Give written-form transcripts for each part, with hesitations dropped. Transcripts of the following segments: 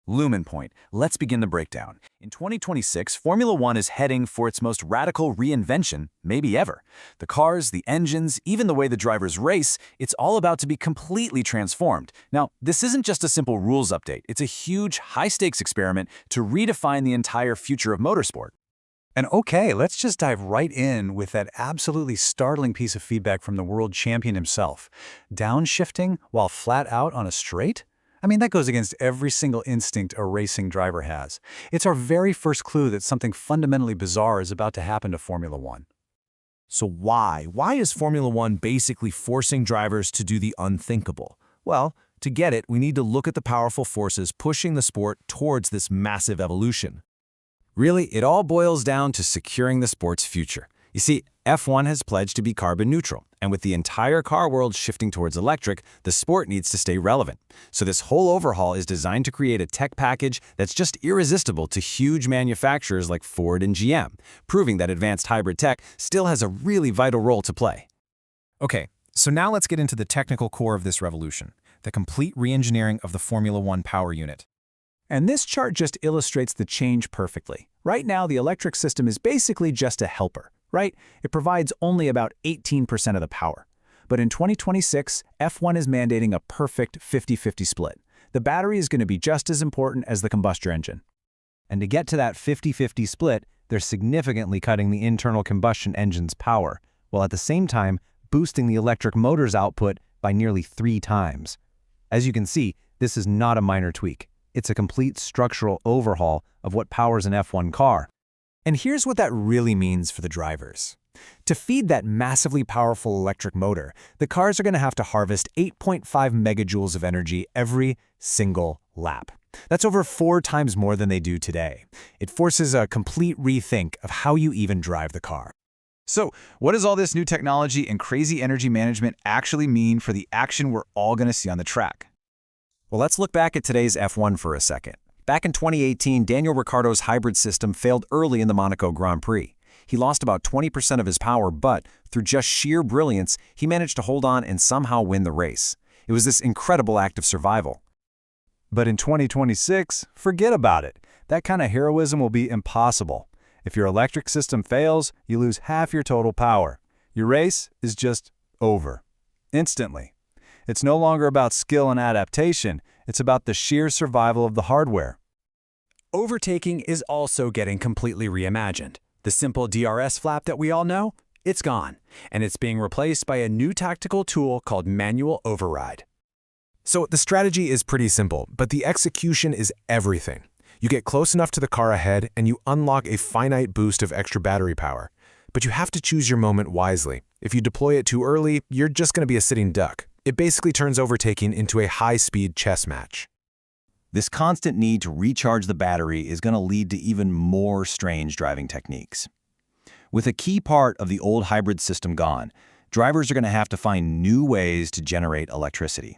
Lumen Point. Let's begin the breakdown. In 2026, Formula One is heading for its most radical reinvention, maybe ever. The cars, the engines, even the way the drivers race, it's all about to be completely transformed. Now, this isn't just a simple rules update. It's a huge, high-stakes experiment to redefine the entire future of motorsport. And okay, let's just dive right in with that absolutely startling piece of feedback from the world champion himself. Downshifting while flat out on a straight? I mean, that goes against every single instinct a racing driver has. It's our very first clue that something fundamentally bizarre is about to happen to Formula One. So why? Why is Formula One basically forcing drivers to do the unthinkable? Well, to get it, we need to look at the powerful forces pushing the sport towards this massive evolution. Really, it all boils down to securing the sport's future. You see, F1 has pledged to be carbon neutral, and with the entire car world shifting towards electric, the sport needs to stay relevant. So this whole overhaul is designed to create a tech package that's just irresistible to huge manufacturers like Ford and GM, proving that advanced hybrid tech still has a really vital role to play. Okay, so now let's get into the technical core of this revolution, the complete re-engineering of the Formula One power unit. And this chart just illustrates the change perfectly. Right now, the electric system is basically just a helper, right? It provides only about 18% of the power. But in 2026, F1 is mandating a perfect 50-50 split. The battery is going to be just as important as the combustion engine. And to get to that 50-50 split, they're significantly cutting the internal combustion engine's power, while at the same time boosting the electric motor's output by nearly 3 times. As you can see, this is not a minor tweak. It's a complete structural overhaul of what powers an F1 car. And here's what that really means for the drivers. To feed that massively powerful electric motor, the cars are going to have to harvest 8.5 megajoules of energy every single lap. That's over 4 times more than they do today. It forces a complete rethink of how you even drive the car. So, what does all this new technology and crazy energy management actually mean for the action we're all going to see on the track? Well, let's look back at today's F1 for a second. Back in 2018, Daniel Ricciardo's hybrid system failed early in the Monaco Grand Prix. He lost about 20% of his power, but through just sheer brilliance, he managed to hold on and somehow win the race. It was this incredible act of survival. But in 2026, forget about it. That kind of heroism will be impossible. If your electric system fails, you lose half your total power. Your race is just over. Instantly. It's no longer about skill and adaptation, it's about the sheer survival of the hardware. Overtaking is also getting completely reimagined. The simple DRS flap that we all know, it's gone, and it's being replaced by a new tactical tool called manual override. So the strategy is pretty simple, but the execution is everything. You get close enough to the car ahead and you unlock a finite boost of extra battery power. But you have to choose your moment wisely. If you deploy it too early, you're just going to be a sitting duck. It basically turns overtaking into a high-speed chess match. This constant need to recharge the battery is going to lead to even more strange driving techniques. With a key part of the old hybrid system gone, drivers are going to have to find new ways to generate electricity.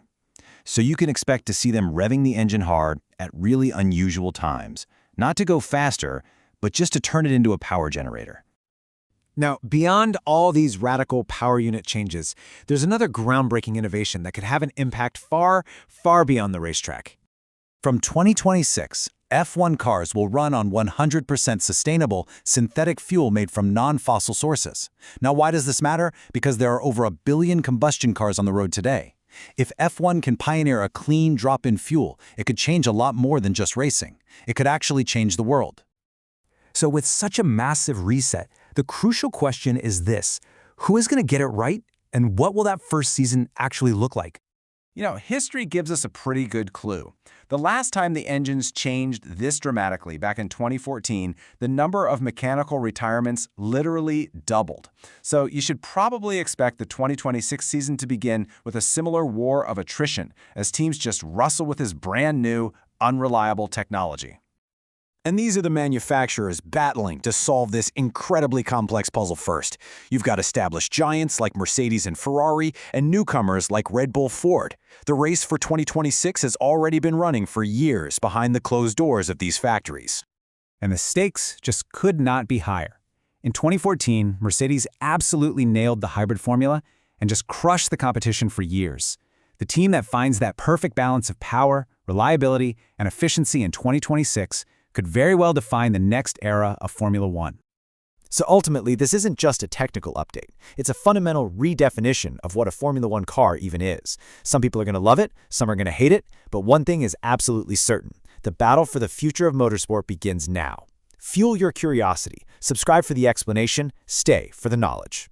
So you can expect to see them revving the engine hard at really unusual times, not to go faster, but just to turn it into a power generator. Now, beyond all these radical power unit changes, there's another groundbreaking innovation that could have an impact far, far beyond the racetrack. From 2026, F1 cars will run on 100% sustainable synthetic fuel made from non-fossil sources. Now, why does this matter? Because there are over 1 billion combustion cars on the road today. If F1 can pioneer a clean drop-in fuel, it could change a lot more than just racing. It could actually change the world. So with such a massive reset, the crucial question is this: who is going to get it right, and what will that first season actually look like? You know, history gives us a pretty good clue. The last time the engines changed this dramatically, back in 2014, the number of mechanical retirements literally doubled. So you should probably expect the 2026 season to begin with a similar war of attrition, as teams just wrestle with this brand new, unreliable technology. And these are the manufacturers battling to solve this incredibly complex puzzle first. You've got established giants like Mercedes and Ferrari, and newcomers like Red Bull Ford. The race for 2026 has already been running for years behind the closed doors of these factories. And the stakes just could not be higher. In 2014, Mercedes absolutely nailed the hybrid formula and just crushed the competition for years. The team that finds that perfect balance of power, reliability, and efficiency in 2026 could very well define the next era of Formula One. So ultimately, this isn't just a technical update. It's a fundamental redefinition of what a Formula One car even is. Some people are going to love it, some are going to hate it, but one thing is absolutely certain. The battle for the future of motorsport begins now. Fuel your curiosity, subscribe for the explanation, stay for the knowledge.